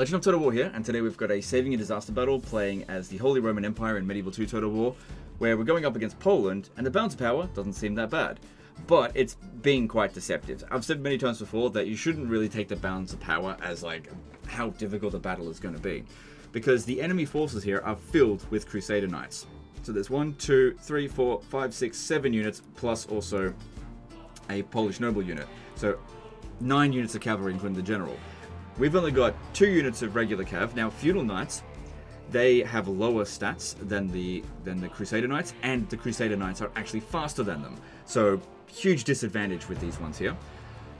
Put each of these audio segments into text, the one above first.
Legend of Total War here, and today we've got a saving and disaster battle playing as the Holy Roman Empire in Medieval 2 Total War, where we're going up against Poland, and the balance of power doesn't seem that bad. But it's being quite deceptive. I've said many times before that you shouldn't really take the balance of power as like how difficult a battle is going to be, because the enemy forces here are filled with Crusader Knights. So there's 1, 2, 3, 4, 5, 6, 7 units, plus also a Polish noble unit. So 9 units of cavalry, including the general. We've only got 2 units of regular cav. Now, feudal knights, they have lower stats than the Crusader Knights, and the Crusader Knights are actually faster than them. So huge disadvantage with these ones here.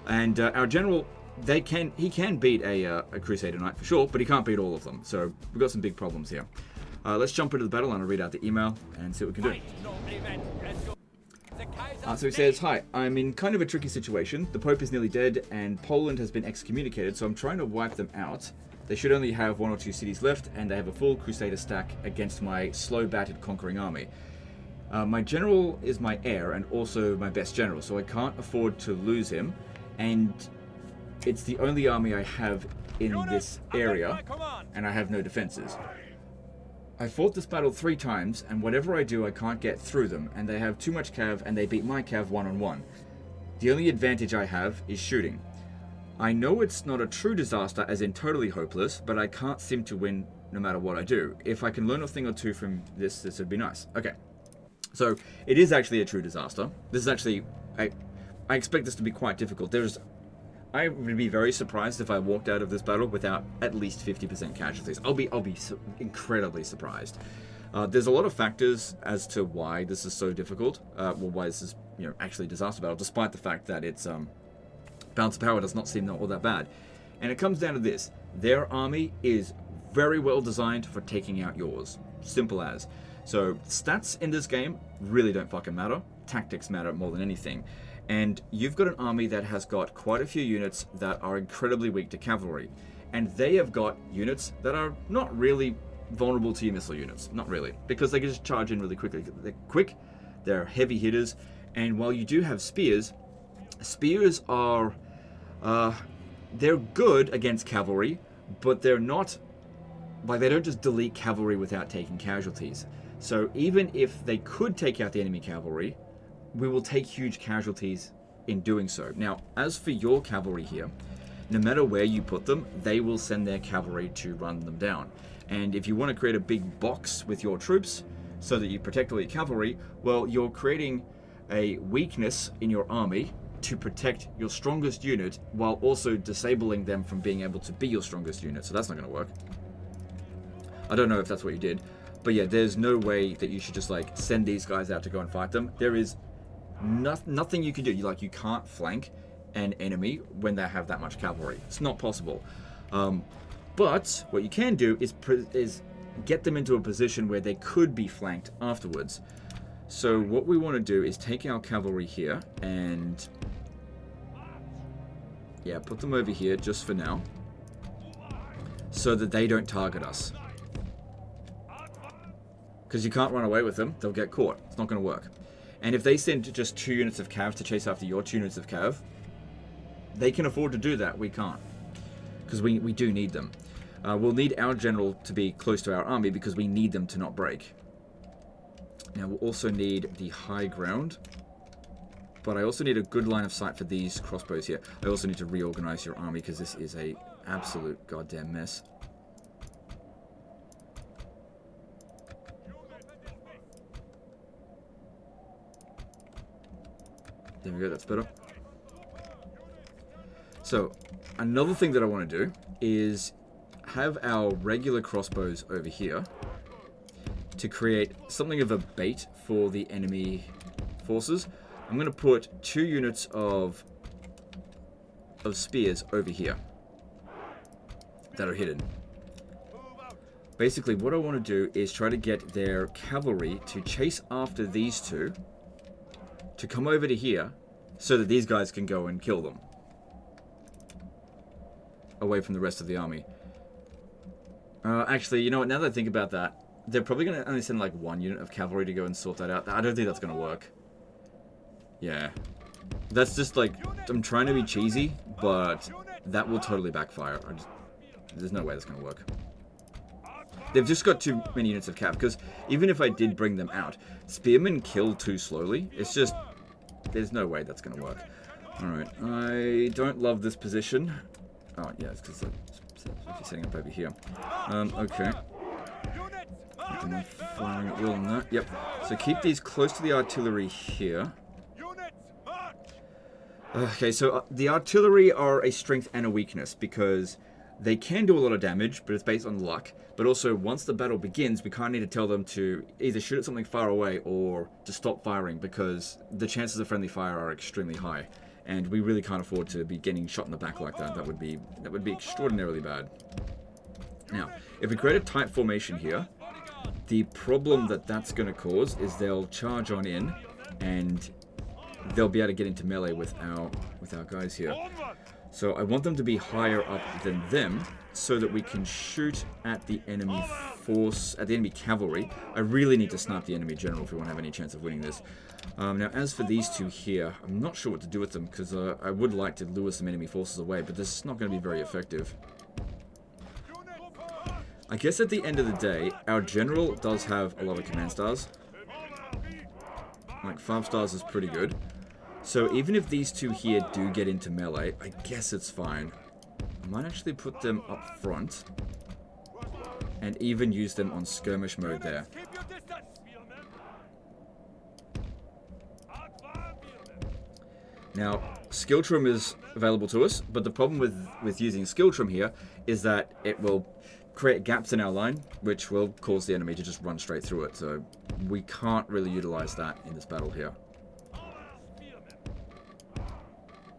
And our general, he can beat a Crusader Knight for sure, but he can't beat all of them. So we've got some big problems here. Let's jump into the battle and I'll read out the email and see what we can do. So he says, "Hi, I'm in kind of a tricky situation. The Pope is nearly dead and Poland has been excommunicated, so I'm trying to wipe them out. They should only have 1 or 2 cities left, and they have a full Crusader stack against my slow-battered conquering army. My general is my heir and also my best general, so I can't afford to lose him, and it's the only army I have in this area, and I have no defenses. I fought this battle 3 times, and whatever I do, I can't get through them, and they have too much cav, and they beat my cav 1-on-1. The only advantage I have is shooting. I know it's not a true disaster, as in totally hopeless, but I can't seem to win no matter what I do. If I can learn a thing or two from this would be nice." Okay, so it is actually a true disaster. This is actually, I expect this to be quite difficult. I would be very surprised if I walked out of this battle without at least 50% casualties. I'll be incredibly surprised. There's a lot of factors as to why this is so difficult. Why this is actually a disaster battle, despite the fact that it's balance of power does not seem all that bad. And it comes down to this: their army is very well designed for taking out yours. Simple as. So stats in this game really don't fucking matter. Tactics matter more than anything. And you've got an army that has got quite a few units that are incredibly weak to cavalry. And they have got units that are not really vulnerable to your missile units. Not really. Because they can just charge in really quickly. They're quick, they're heavy hitters, and while you do have spears are... they're good against cavalry, but they're not... Like, they don't just delete cavalry without taking casualties. So even if they could take out the enemy cavalry, we will take huge casualties in doing so. Now, as for your cavalry here, no matter where you put them, they will send their cavalry to run them down. And if you want to create a big box with your troops so that you protect all your cavalry, well, you're creating a weakness in your army to protect your strongest unit while also disabling them from being able to be your strongest unit. So that's not going to work. I don't know if that's what you did, but yeah, there's no way that you should just like send these guys out to go and fight them. There is nothing you can do. You can't flank an enemy when they have that much cavalry. It's not possible. But what you can do is get them into a position where they could be flanked afterwards. So what we want to do is take our cavalry here and put them over here just for now, so that they don't target us. Because you can't run away with them. They'll get caught. It's not going to work. And if they send just 2 units of cav to chase after your 2 units of cav, they can afford to do that. We can't. Because we do need them. We'll need our general to be close to our army because we need them to not break. Now we'll also need the high ground. But I also need a good line of sight for these crossbows here. I also need to reorganize your army because this is a absolute goddamn mess. There we go, that's better. So, another thing that I want to do is have our regular crossbows over here to create something of a bait for the enemy forces. I'm going to put 2 units of spears over here that are hidden. Basically, what I want to do is try to get their cavalry to chase after these 2 to come over to here so that these guys can go and kill them away from the rest of the army. Actually, you know what, now that I think about that, they're probably going to only send like 1 unit of cavalry to go and sort that out. I don't think that's going to work. Yeah. That's just like, I'm trying to be cheesy, but that will totally backfire. There's no way that's going to work. They've just got too many units of cav, because even if I did bring them out, spearmen kill too slowly. It's just, there's no way that's going to work. Alright, I don't love this position. Oh, yeah, it's because you're setting up over here. Okay. Firing at will on that. Yep. So keep these close to the artillery here. Okay, so the artillery are a strength and a weakness because they can do a lot of damage, but it's based on luck. But also, once the battle begins, we kind of need to tell them to either shoot at something far away or to stop firing because the chances of friendly fire are extremely high. And we really can't afford to be getting shot in the back like that. That would be extraordinarily bad. Now, if we create a tight formation here, the problem that's going to cause is they'll charge on in, and they'll be able to get into melee with our guys here. So I want them to be higher up than them, so that we can shoot at the enemy force, at the enemy cavalry. I really need to snipe the enemy general if we want to have any chance of winning this. Now, as for these two here, I'm not sure what to do with them, because I would like to lure some enemy forces away, but this is not going to be very effective. I guess at the end of the day, our general does have a lot of command stars. Like, 5 stars is pretty good. So even if these two here do get into melee, I guess it's fine. I might actually put them up front and even use them on skirmish mode there. Now, skill trim is available to us, but the problem with using skill trim here is that it will create gaps in our line, which will cause the enemy to just run straight through it. So we can't really utilize that in this battle here.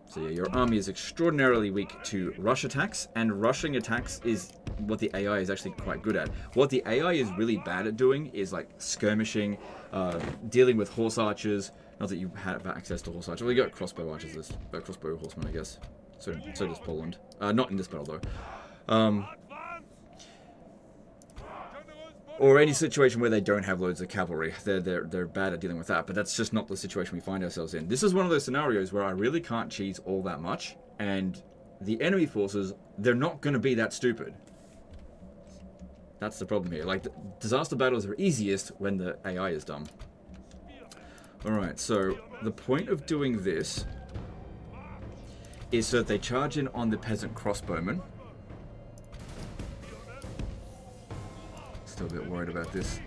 So yeah, your army is extraordinarily weak to rush attacks, and rushing attacks is what the AI is actually quite good at. What the AI is really bad at doing is like skirmishing, dealing with horse archers. Not that you have access to horse archers. Well, you got crossbow archers, crossbow horsemen, I guess. So does Poland. Not in this battle though. Or any situation where they don't have loads of cavalry. They're bad at dealing with that, but that's just not the situation we find ourselves in. This is one of those scenarios where I really can't cheese all that much, and the enemy forces, they're not going to be that stupid. That's the problem here. Like, disaster battles are easiest when the AI is dumb. Alright, so the point of doing this is so that they charge in on the peasant crossbowmen. Still a bit worried about this.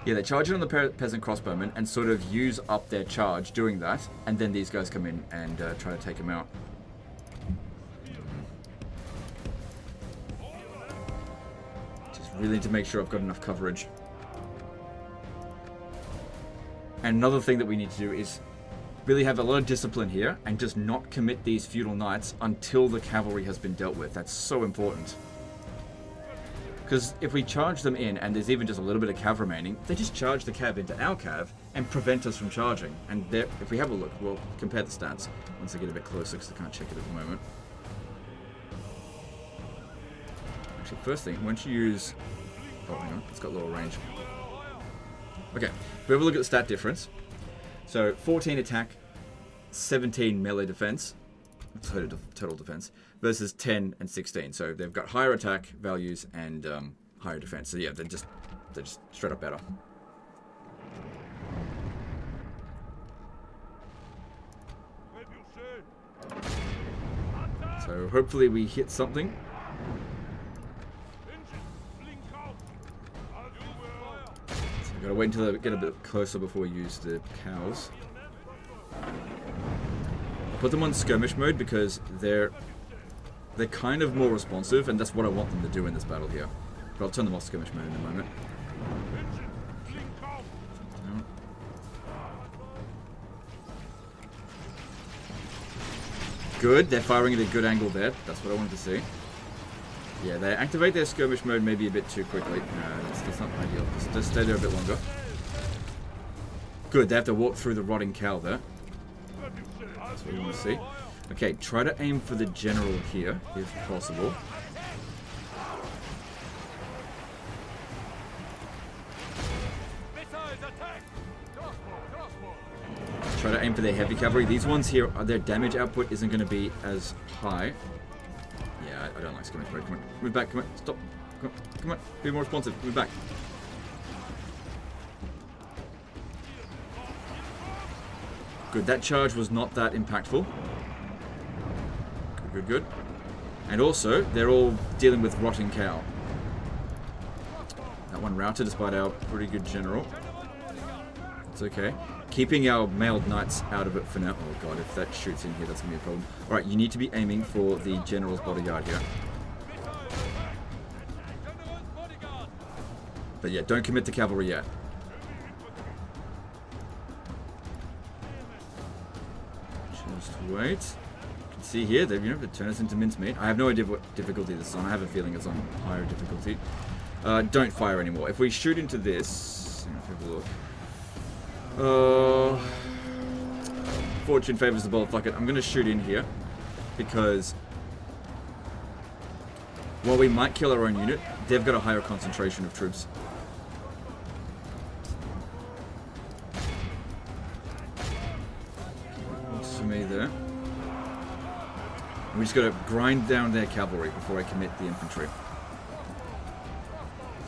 Yeah, they charge in on the peasant crossbowmen and sort of use up their charge doing that, and then these guys come in and try to take them out. Just really need to make sure I've got enough coverage. And another thing that we need to do is really have a lot of discipline here and just not commit these feudal knights until the cavalry has been dealt with. That's so important. Because if we charge them in and there's even just a little bit of cav remaining, they just charge the cav into our cav and prevent us from charging. And if we have a look, we'll compare the stats once I get a bit closer because I can't check it at the moment. Actually, first thing, once you use... Oh, hang on, it's got lower range. Okay, if we have a look at the stat difference. So, 14 attack, 17 melee defense, total defense, versus 10 and 16. So they've got higher attack values and higher defense. So yeah, they're just straight up better. So hopefully we hit something. So we've got to wait until they get a bit closer before we use the cows. I'll put them on skirmish mode because they're kind of more responsive, and that's what I want them to do in this battle here. But I'll turn them off skirmish mode in a moment. Good, they're firing at a good angle there. That's what I wanted to see. Yeah, they activate their skirmish mode maybe a bit too quickly. No, that's not ideal. Just stay there a bit longer. Good, they have to walk through the rotting cow there. That's what we want to see. Okay, try to aim for the general here, if possible. Try to aim for their heavy cavalry. These ones here, their damage output isn't going to be as high. Yeah, I don't like skirmish mode. Come on, move back. Come on, stop. Come on, be more responsive. Move back. Good. That charge was not that impactful. Good, good, good. And also, they're all dealing with rotting cow. That one routed despite our pretty good general. It's okay. Keeping our mailed knights out of it for now. Oh god, if that shoots in here, that's going to be a problem. Alright, you need to be aiming for the general's bodyguard here. But yeah, don't commit to cavalry yet. Just wait. You can see here, they've, they turn us into mincemeat. I have no idea what difficulty this is on. I have a feeling it's on higher difficulty. Don't fire anymore. If we shoot into this... Have a look. Fortune favors the bold. Fuck it. I'm going to shoot in here. Because... while we might kill our own unit, they've got a higher concentration of troops. Looks to me there. We just got to grind down their cavalry before I commit the infantry.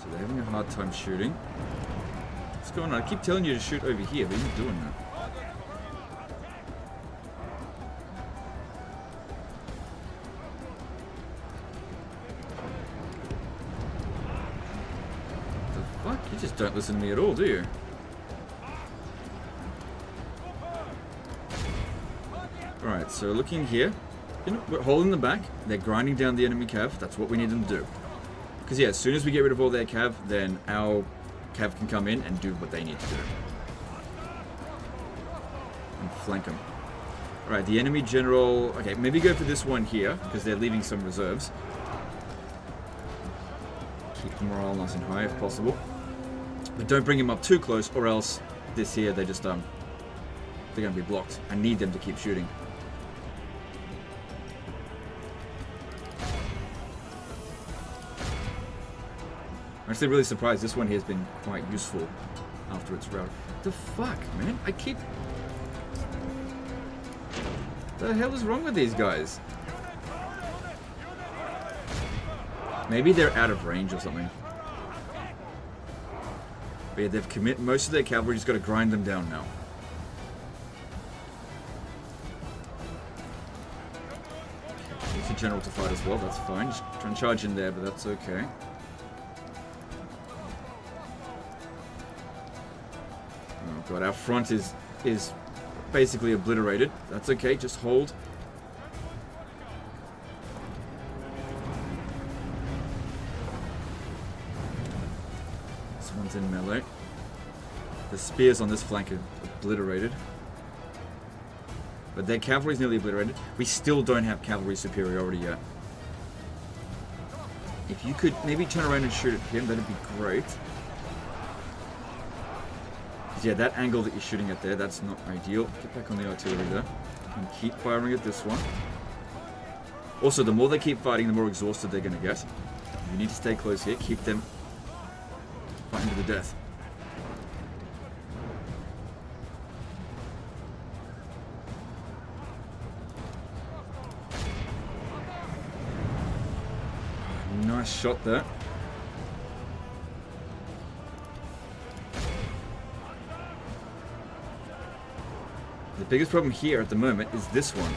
So they're having a hard time shooting. What's going on? I keep telling you to shoot over here, but you're not doing that. The fuck? You just don't listen to me at all, do you? Alright, so looking here. We're holding them back. They're grinding down the enemy cav. That's what we need them to do. Because yeah, as soon as we get rid of all their cav, then our cav can come in and do what they need to do. And flank them. Alright, the enemy general... Okay, maybe go for this one here, because they're leaving some reserves. Keep the morale nice and high if possible. But don't bring him up too close, or else this here, they're just, they're going to be blocked. I need them to keep shooting. I'm actually really surprised this one here has been quite useful after its route. The fuck, man? I keep... The hell is wrong with these guys? Maybe they're out of range or something. But yeah, they've commit most of their cavalry, just got to grind them down now. Use the general to fight as well, that's fine. Just try and charge in there, but that's okay. Oh god, our front is basically obliterated. That's okay, just hold. This one's in melee. The spears on this flank are obliterated. But their cavalry's nearly obliterated. We still don't have cavalry superiority yet. If you could maybe turn around and shoot at him, that'd be great. Yeah, that angle that you're shooting at there, that's not ideal. Get back on the artillery there. And keep firing at this one. Also, the more they keep fighting, the more exhausted they're going to get. You need to stay close here. Keep them fighting to the death. Nice shot there. The biggest problem here at the moment is this one.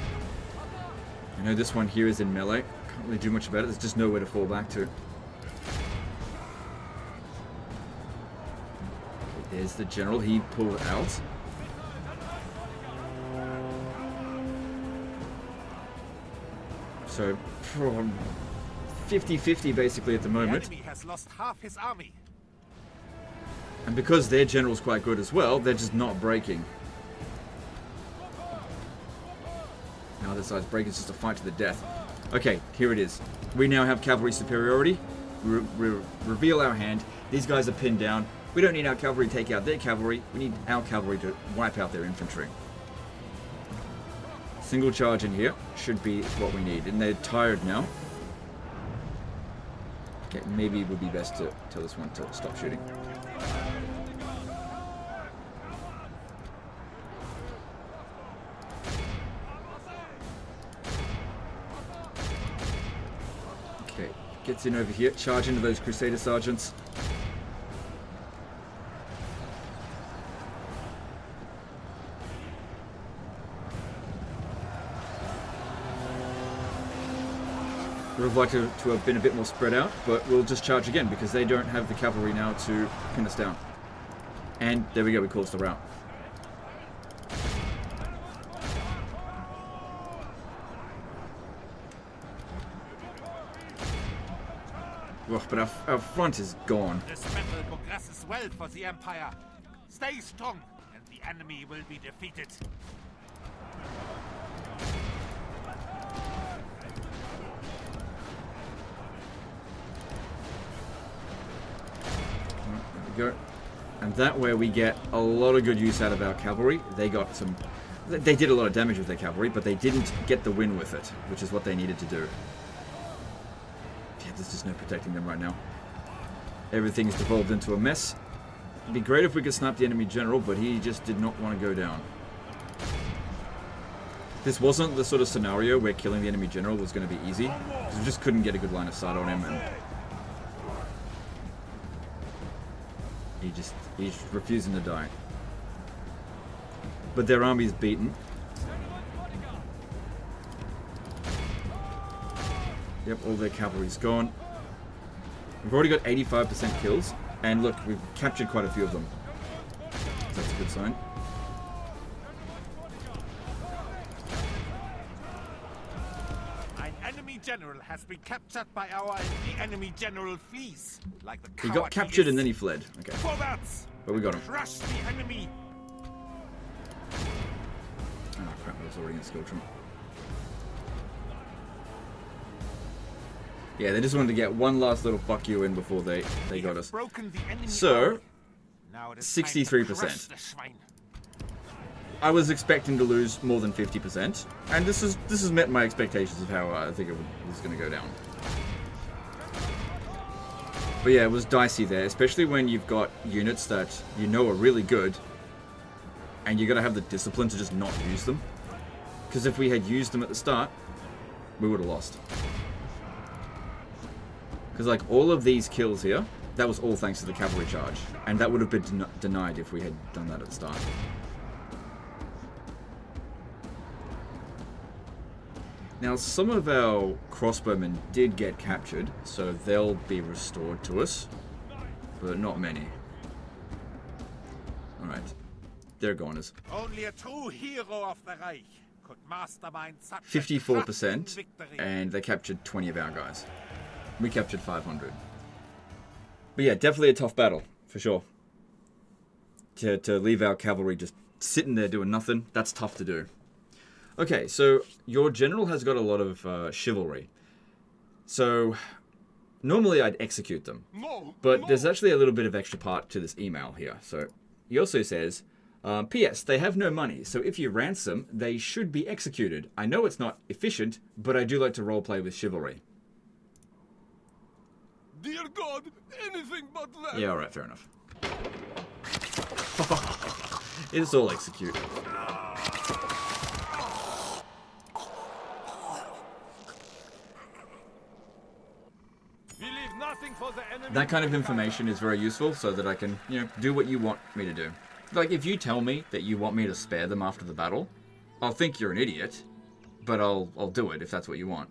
I know this one here is in melee. Can't really do much about it. There's just nowhere to fall back to. Okay, there's the general. He pulled out. So, 50-50 basically at the moment. The enemy has lost half his army. And because their general's quite good as well, they're just not breaking. Now this side's breaking, it's just a fight to the death. Okay, here it is. We now have cavalry superiority. We reveal our hand. These guys are pinned down. We don't need our cavalry to take out their cavalry. We need our cavalry to wipe out their infantry. Single charge in here should be what we need. And they're tired now. Okay, maybe it would be best to tell this one to stop shooting. gets in over here. Charge into those Crusader sergeants. Would have liked to have been a bit more spread out, but we'll just charge again because they don't have the cavalry now to pin us down. And there we go, we caused the rout. Oh, but our front is gone. This battle progresses well for the Empire. Stay strong, and the enemy will be defeated. There we go. And that way we get a lot of good use out of our cavalry. They got some... They did a lot of damage with their cavalry, but they didn't get the win with it, which is what they needed to do. Yeah, there's just no protecting them right now. Everything's devolved into a mess. It'd be great if we could snipe the enemy general, but he just did not want to go down. This wasn't the sort of scenario where killing the enemy general was going to be easy, because we just couldn't get a good line of sight on him, and he's refusing to die. But their army's beaten. Yep, all their cavalry's gone. We've already got 85% kills, and look, we've captured quite a few of them. So that's a good sign. An enemy general has been captured by the enemy general flees. Like the He got captured and then he fled. Okay. Forwards! But we got him. Crush the enemy! Oh crap, I was already in skill trim. Yeah, they just wanted to get one last little fuck you in before they got us. So, 63%. I was expecting to lose more than 50%, and this has met my expectations of how I think it was going to go down. But yeah, it was dicey there, especially when you've got units that you know are really good, and you got to have the discipline to just not use them. Because if we had used them at the start, we would have lost. Because like all of these kills here, that was all thanks to the cavalry charge, and that would have been denied if we had done that at the start. Now, some of our crossbowmen did get captured, so they'll be restored to us, but not many. Alright, they're goners. Only a true hero of the Reich could mastermind such 54%, and they captured 20 of our guys. We captured 500. But yeah, definitely a tough battle, for sure. To leave our cavalry just sitting there doing nothing, that's tough to do. Okay, so your general has got a lot of chivalry. So normally I'd execute them. But there's actually a little bit of extra part to this email here. So he also says, P.S. They have no money, so if you ransom, they should be executed. I know it's not efficient, but I do like to roleplay with chivalry. Dear God, anything but that. Yeah, alright, fair enough. It's all execute. That kind of information is very useful so that I can, you know, do what you want me to do. Like, if you tell me that you want me to spare them after the battle, I'll think you're an idiot, but I'll do it if that's what you want.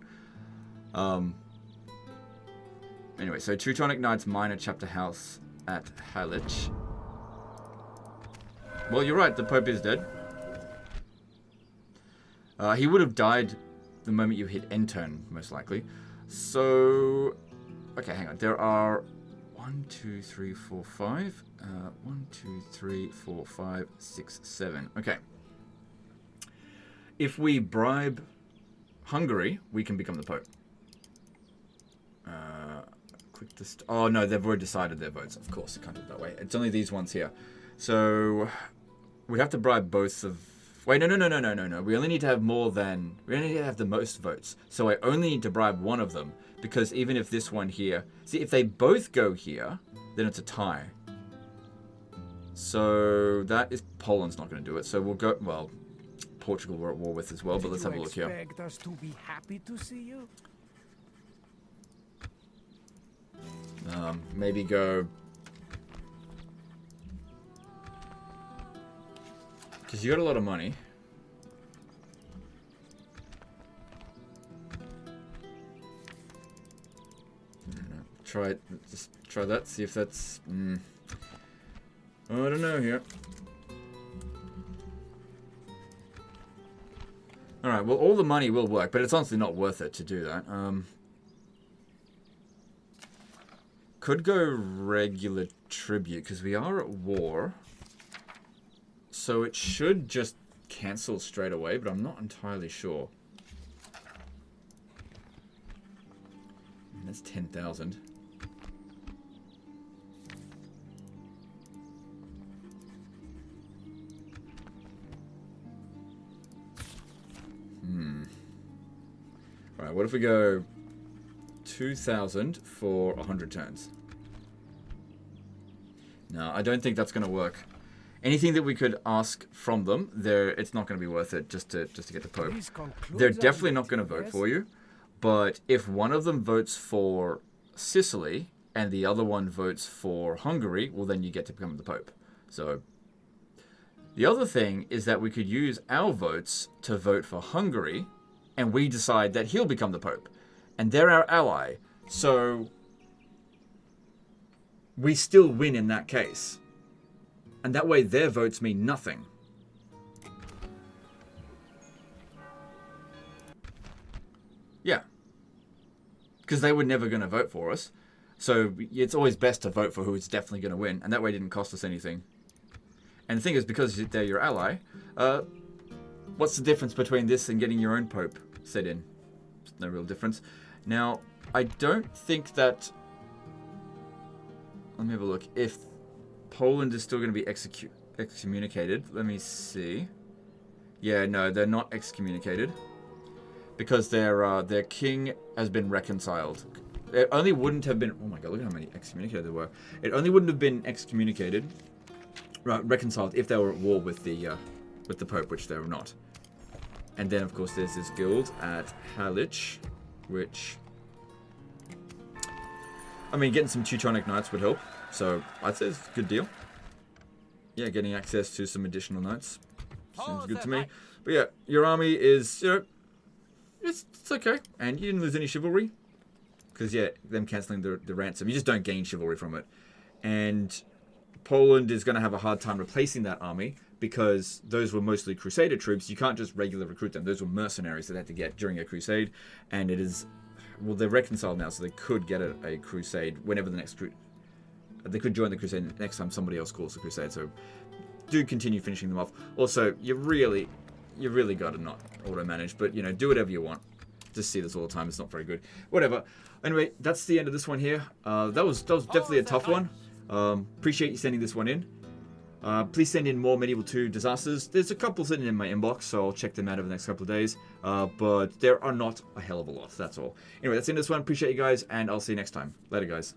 Anyway, so Teutonic Knights minor chapter house at Halich. Well, you're right, the Pope is dead. He would have died the moment you hit end turn, most likely. So, okay, hang on. There are 1, 2, 3, 4, 5. 1, 2, 3, 4, 5, 6, 7. Okay. If we bribe Hungary, we can become the Pope. Oh no, they've already decided their votes. Of course, it can't do it that way. It's only these ones here. So we'd have to bribe both of... Wait, no. We only need to have more than... We only need to have the most votes. So I only need to bribe one of them, because even if this one here... See, if they both go here, then it's a tie. So that is... Poland's not going to do it. So we'll go... Well, Portugal we're at war with as well, but let's have a look here. Expect us to be happy to see you? Maybe go... Because you got a lot of money. Try it. Just try that. See if that's... I don't know here. Alright, well, all the money will work, but it's honestly not worth it to do that. Could go regular tribute, because we are at war. So it should just cancel straight away, but I'm not entirely sure. That's 10,000. Alright, what if we go 2,000 for 100 turns? No, I don't think that's going to work. Anything that we could ask from them, it's not going to be worth it just to get the Pope. They're definitely not going to vote for you. But if one of them votes for Sicily and the other one votes for Hungary, well, then you get to become the Pope. So the other thing is that we could use our votes to vote for Hungary, and we decide that he'll become the Pope. And they're our ally. So we still win in that case. And that way their votes mean nothing. Yeah. Because they were never going to vote for us. So it's always best to vote for who is definitely going to win. And that way it didn't cost us anything. And the thing is, because they're your ally, what's the difference between this and getting your own Pope set in? There's no real difference. Now, I don't think that... Let me have a look. If Poland is still going to be excommunicated, let me see. Yeah, no, they're not excommunicated. Because their king has been reconciled. It only wouldn't have been... Oh my god, look at how many excommunicated there were. It only wouldn't have been excommunicated, reconciled, if they were at war with the Pope, which they were not. And then, of course, there's this guild at Halich, which... I mean, getting some Teutonic Knights would help. So, I'd say it's a good deal. Yeah, getting access to some additional knights seems good to me. But yeah, your army is, you know... It's okay. And you didn't lose any chivalry. Because, yeah, them cancelling the ransom. You just don't gain chivalry from it. And Poland is going to have a hard time replacing that army. Because those were mostly Crusader troops. You can't just regularly recruit them. Those were mercenaries that they had to get during a crusade. And it is... Well, they're reconciled now, so they could get a crusade whenever the next... They could join the crusade next time somebody else calls the crusade. So, do continue finishing them off. Also, you really got to not auto-manage. But, you know, do whatever you want. Just see this all the time. It's not very good. Whatever. Anyway, that's the end of this one here. That was definitely a tough one. Appreciate you sending this one in. Please send in more Medieval 2 disasters. There's a couple sitting in my inbox, so I'll check them out over the next couple of days. But there are not a hell of a lot. That's all. Anyway, that's the end of this one. Appreciate you guys, and I'll see you next time. Later, guys.